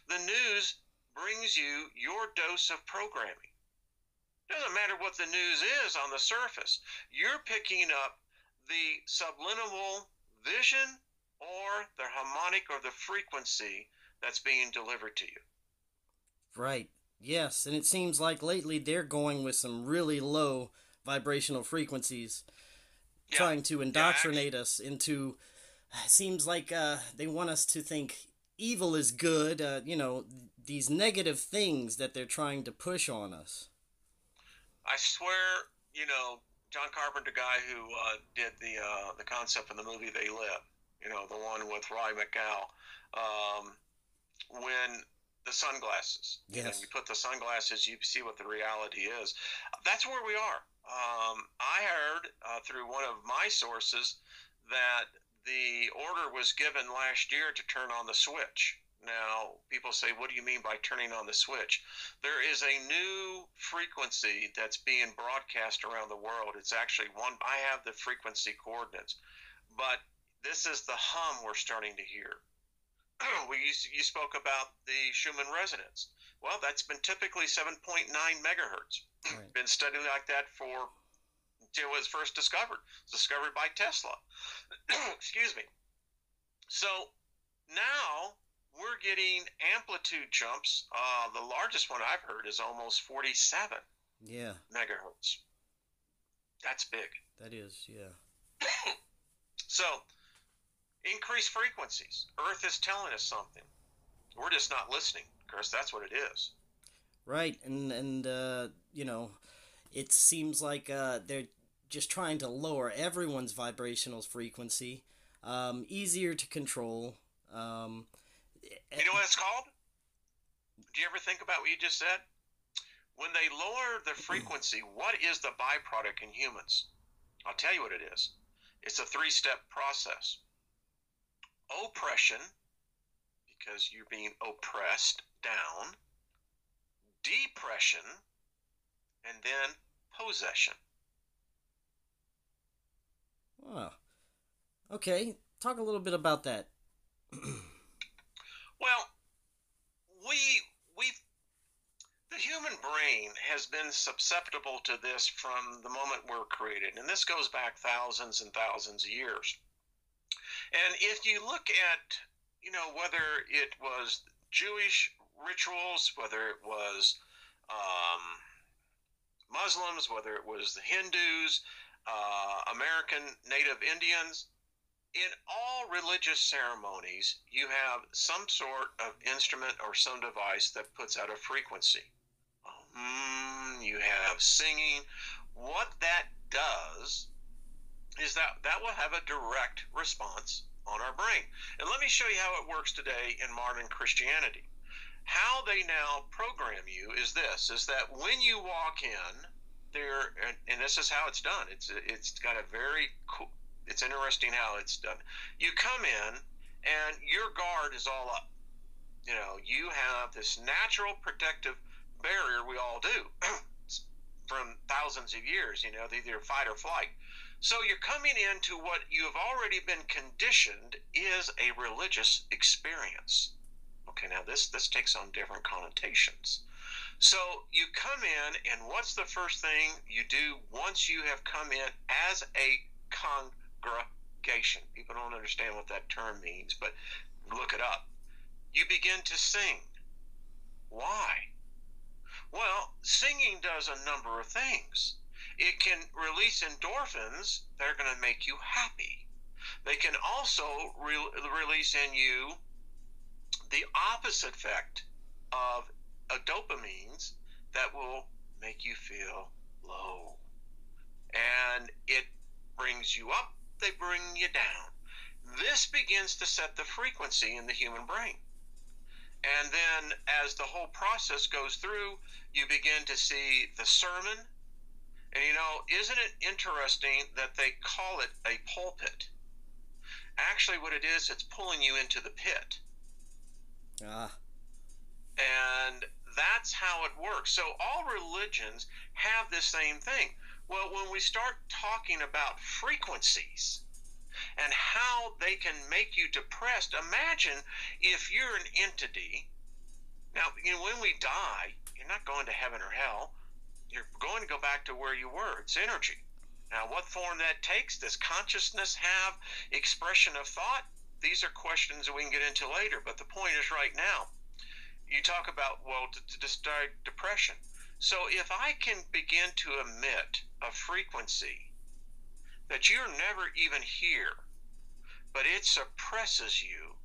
The news brings you your dose of programming. Doesn't matter what the news is on the surface. You're picking up the subliminal vision or the harmonic or the frequency that's being delivered to you. Right. Yes, and it seems like lately they're going with some really low vibrational frequencies, trying to indoctrinate us into. Seems like they want us to think evil is good. These negative things that they're trying to push on us. I swear, John Carpenter guy who did the concept in the movie They Live, the one with Roy McGow, when the sunglasses, yes, you put the sunglasses, you see what the reality is. That's where we are. I heard through one of my sources that the order was given last year to turn on the switch. Now, people say, what do you mean by turning on the switch? There is a new frequency that's being broadcast around the world. It's actually I have the frequency coordinates, but this is the hum we're starting to hear. You spoke about the Schumann resonance. Well, that's been typically 7.9 megahertz. Right. Been studying like that until it was first discovered. It was discovered by Tesla. Excuse me. So now we're getting amplitude jumps. The largest one I've heard is almost 47 megahertz. That's big. That is, yeah. So increased frequencies. Earth is telling us something. We're just not listening. Of course, that's what it is. Right, and it seems like they're just trying to lower everyone's vibrational frequency, easier to control. You know what it's called? Do you ever think about what you just said? When they lower the frequency, what is the byproduct in humans? I'll tell you what it is. It's a 3-step process. Oppression, because you're being oppressed down. Depression, and then possession. Wow. Okay, talk a little bit about that. Well, we we the human brain has been susceptible to this from the moment we're created, and this goes back thousands and thousands of years. And if you look at, whether it was Jewish rituals, whether it was um, Muslims, whether it was the Hindus, American Native Indians, in all religious ceremonies, you have some sort of instrument or some device that puts out a frequency. You have singing. What that does is that will have a direct response on our brain. And let me show you how it works today in modern Christianity. How they now program you is this, is that when you walk in there, and this is how it's done. It's got a very cool, it's interesting how it's done. You come in and your guard is all up. You have this natural protective barrier we all do from thousands of years, either fight or flight. So you're coming into what you have already been conditioned is a religious experience. Okay, now this takes on different connotations. So you come in, and what's the first thing you do once you have come in as a congregation? People don't understand what that term means, but look it up. You begin to sing. Why? Well, singing does a number of things. It can release endorphins that are going to make you happy. They can also release in you the opposite effect of dopamines that will make you feel low. And it brings you up, they bring you down. This begins to set the frequency in the human brain. And then as the whole process goes through, you begin to see the sermon. And isn't it interesting that they call it a pulpit? Actually, what it is, it's pulling you into the pit. And that's how it works. So all religions have this same thing. Well, when we start talking about frequencies and how they can make you depressed, imagine if you're an entity. Now, when we die, you're not going to heaven or hell. You're going to go back to where you were. It's energy. Now, what form that takes? Does consciousness have expression of thought? These are questions that we can get into later, but the point is right now, you talk about, to start depression. So if I can begin to emit a frequency that you're never even hear, but it suppresses you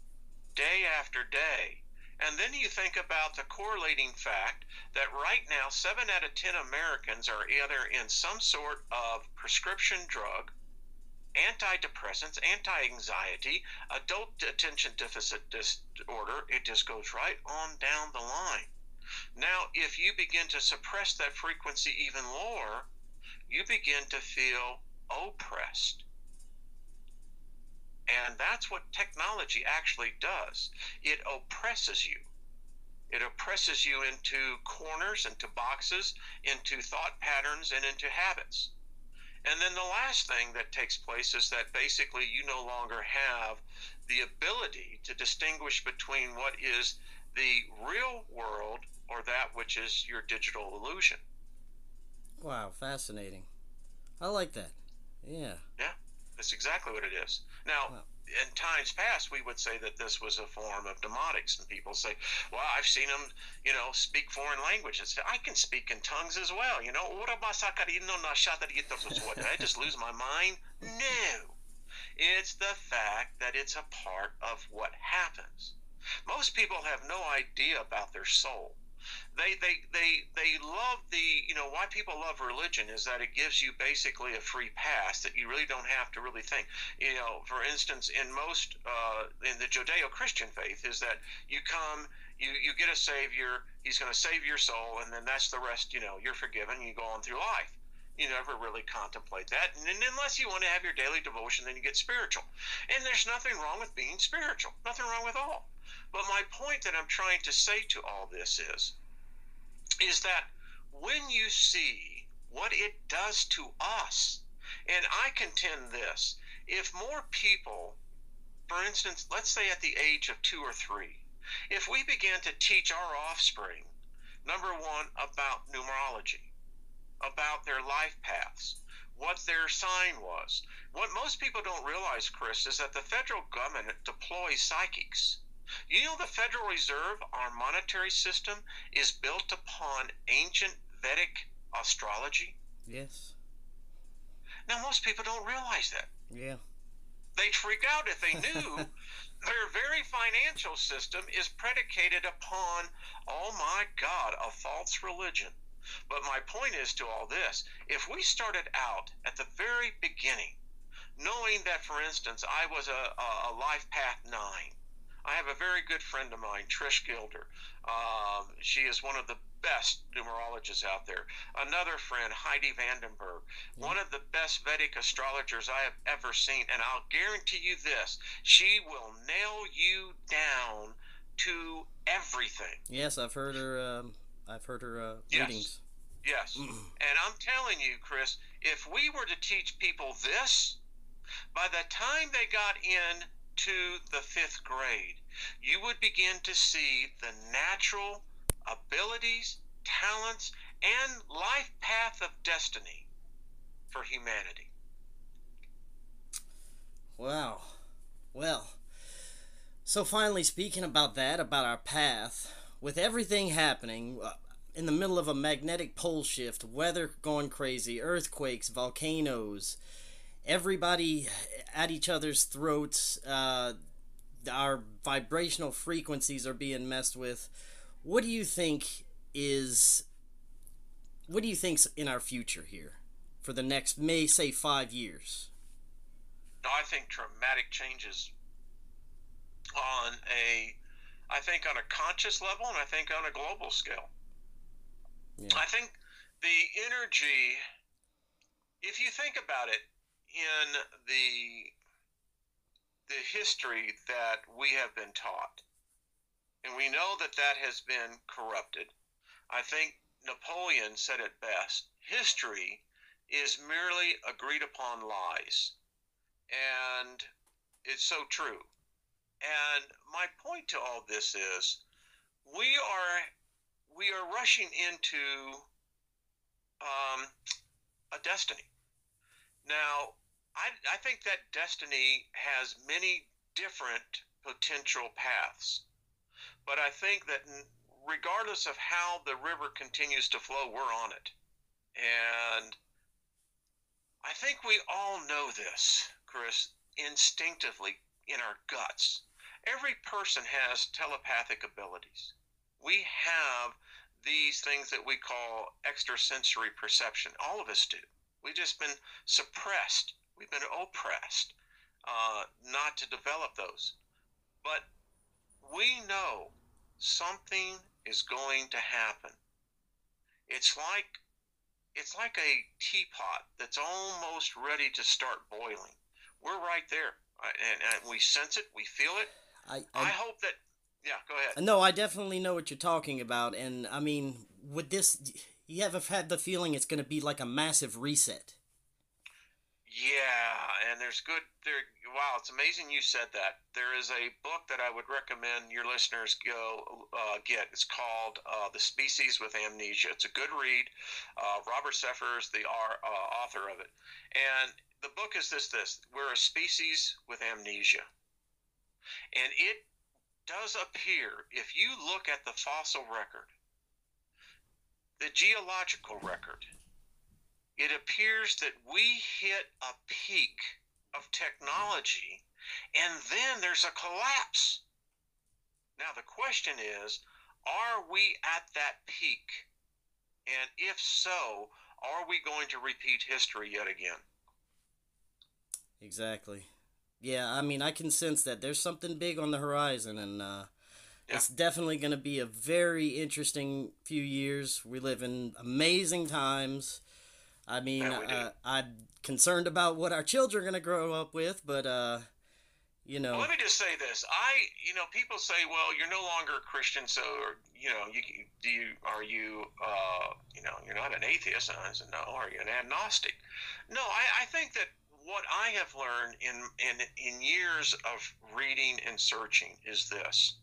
day after day, and then you think about the correlating fact that right now 7 out of 10 Americans are either in some sort of prescription drug, antidepressants, anti-anxiety, adult attention deficit disorder. It just goes right on down the line. Now, if you begin to suppress that frequency even lower, you begin to feel oppressed. And that's what technology actually does. It oppresses you. It oppresses you into corners, into boxes, into thought patterns, and into habits. And then the last thing that takes place is that basically you no longer have the ability to distinguish between what is the real world or that which is your digital illusion. Wow, fascinating. I like that. Yeah. Yeah, that's exactly what it is. Now, Wow. in times past, we would say that this was a form of demotics, and people say, well, I've seen them, speak foreign languages. I can speak in tongues as well. Did I just lose my mind? No. It's the fact that it's a part of what happens. Most people have no idea about their soul. They love why people love religion is that it gives you basically a free pass that you really don't have to really think. For instance, in most in the Judeo-Christian faith is that you come, you get a savior, he's going to save your soul, and then that's the rest. You're forgiven, you go on through life. You never really contemplate that, and unless you want to have your daily devotion, then you get spiritual. And there's nothing wrong with being spiritual, nothing wrong with all. But my point that I'm trying to say to all this is that when you see what it does to us, and I contend this, if more people, for instance, let's say at the age of 2 or 3, if we began to teach our offspring, number one, about numerology, about their life paths, what their sign was. What most people don't realize, Chris, is that the federal government deploys psychics. You know, the Federal Reserve, our monetary system, is built upon ancient Vedic astrology. Yes. Now, most people don't realize that. Yeah. They'd freak out if they knew their very financial system is predicated upon, oh my God, a false religion. But my point is to all this, if we started out at the very beginning, knowing that, for instance, I was a life path 9. I have a very good friend of mine, Trish Gilder. She is one of the best numerologists out there. Another friend, Heidi Vandenberg, one of the best Vedic astrologers I have ever seen. And I'll guarantee you this, she will nail you down to everything. Yes, I've heard her. Readings. Yes. And I'm telling you, Chris, if we were to teach people this, by the time they got in to the 5th grade, you would begin to see the natural abilities, talents, and life path of destiny for humanity. Wow. Well, so finally, speaking about that, about our path, with everything happening in the middle of a magnetic pole shift, weather going crazy, earthquakes, volcanoes, everybody at each other's throats, our vibrational frequencies are being messed with. What do you think is... What do you think's in our future here for the next, may say, 5 years? I think dramatic changes on I think on a conscious level, and I think on a global scale. Yeah. I think the energy, if you think about it, in the history that we have been taught, and we know that that has been corrupted. I think Napoleon said it best. History is merely agreed upon lies. And it's so true. And my point to all this is we are rushing into a destiny. Now, I think that destiny has many different potential paths. But I think that regardless of how the river continues to flow, we're on it. And I think we all know this, Chris, instinctively in our guts. Every person has telepathic abilities. We have these things that we call extrasensory perception. All of us do. We've just been suppressed. We've been oppressed not to develop those. But we know something is going to happen. It's like a teapot that's almost ready to start boiling. We're right there, and we sense it, we feel it. I hope that. Yeah, go ahead. No, I definitely know what you're talking about, and I mean, with this, you ever had the feeling it's going to be like a massive reset? Yeah, and wow, it's amazing you said that. There is a book that I would recommend your listeners go get. It's called The Species with Amnesia. It's a good read. Robert Seffer is the author of it. And the book is this. We're a species with amnesia. And it does appear, if you look at the fossil record, the geological record, it appears that we hit a peak of technology, and then there's a collapse. Now, the question is, are we at that peak? And if so, are we going to repeat history yet again? Exactly. Yeah, I mean, I can sense that there's something big on the horizon, and it's definitely going to be a very interesting few years. We live in amazing times. I mean, I'm concerned about what our children are going to grow up with, but, You Well, know. let me just say this. People say, well, you're no longer a Christian, so, are you, you're not an atheist. And I said, no. Are you an agnostic? No, I think that what I have learned in years of reading and searching is this: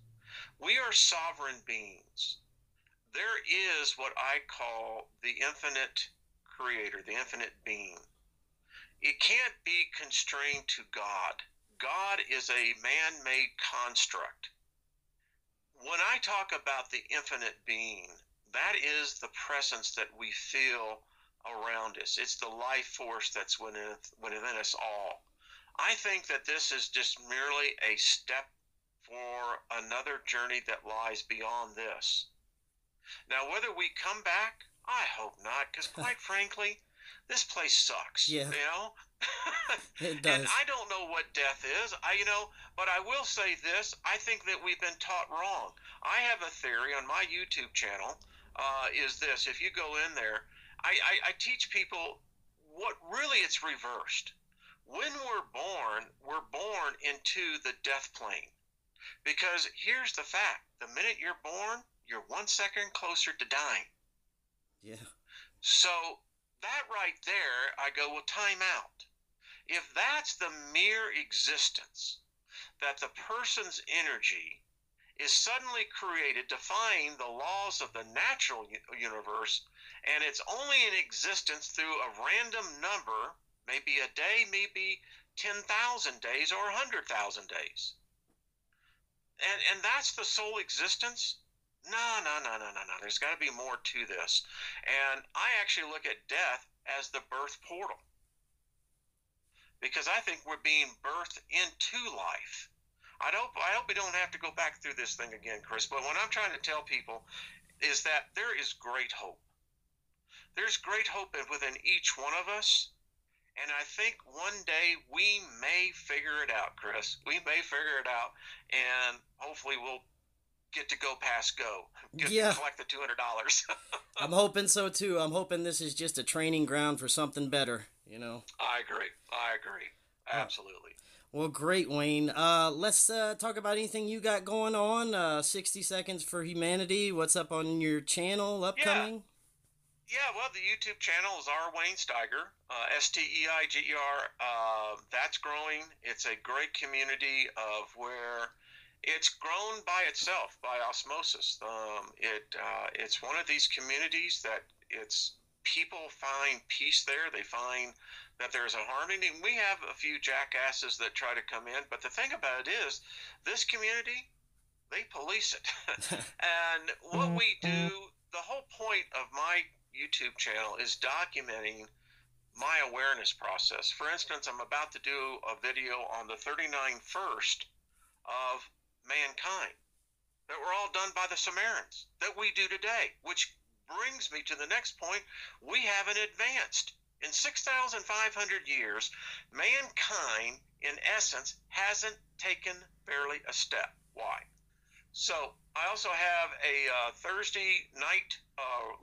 we are sovereign beings. There is what I call the infinite creator, the infinite being. It can't be constrained to God. God is a man made construct. When I talk about the infinite being, that is the presence that we feel around us. It's the life force that's within us all. I think that this is just merely a step for another journey that lies beyond this. Now, whether we come back, I hope not, because quite frankly, this place sucks, Yeah, it And does. I don't know what death is, but I will say this: I think that we've been taught wrong. I have a theory on my YouTube channel. Is this: if you go in there, I teach people what really it's reversed. When we're born into the death plane. Because here's the fact: the minute you're born, you're 1 second closer to dying. Yeah. So that right there, I go, well, time out. If that's the mere existence, that the person's energy is suddenly created, defying the laws of the natural universe, and it's only in existence through a random number, maybe a day, maybe 10,000 days or 100,000 days. And that's the sole existence? No, no, no, no, no, no. There's got to be more to this. And I actually look at death as the birth portal, because I think we're being birthed into life. I hope we don't have to go back through this thing again, Chris. But what I'm trying to tell people is that there is great hope. There's great hope within each one of us. And I think one day we may figure it out, Chris. We may figure it out, and hopefully we'll get to go past go, Yeah, collect the $200. I'm hoping so too. I'm hoping this is just a training ground for something better, you know. I agree. I agree. Uh, Absolutely. well, great, Wayne. Let's talk about anything you got going on. 60 Seconds for Humanity. What's up on your channel Yeah. upcoming? Yeah, well, the YouTube channel is R. Wayne Steiger, Steiger. That's growing. It's a great community of where it's grown by itself, by osmosis. It's one of these communities that it's people find peace there. They find that there's a harmony. And we have a few jackasses that try to come in, but the thing about it is, this community, they police it. And what we do, the whole point of my YouTube channel is documenting my awareness process. For instance, I'm about to do a video on the 39 first of mankind that were all done by the Sumerians that we do today, which brings me to the next point. We haven't advanced. In 6,500 years, mankind, in essence, hasn't taken barely a step. Why? So I also have a Thursday night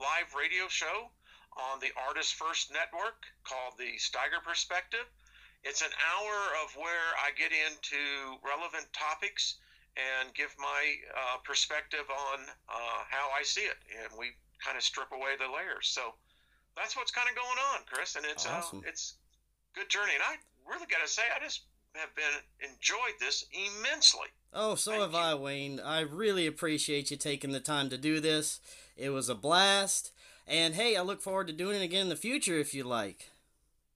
live radio show on the Artist First Network called the Steiger Perspective. It's an hour of where I get into relevant topics and give my perspective on how I see it, and we kind of strip away the layers. So that's what's kind of going on, Chris, and Awesome. it's good journey. And I really got to say, I just have been enjoyed this immensely. Oh, so have Thank you. I, Wayne. I really appreciate you taking the time to do this. It was a blast. And hey, I look forward to doing it again in the future if you like.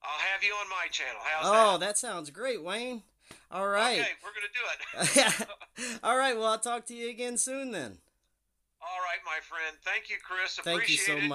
I'll have you on my channel. How's Oh, that? that sounds great, Wayne. All right. Okay, we're gonna do it. All right, well, I'll talk to you again soon then. All right, my friend. Thank you, Chris. Thank you Appreciate so it. much.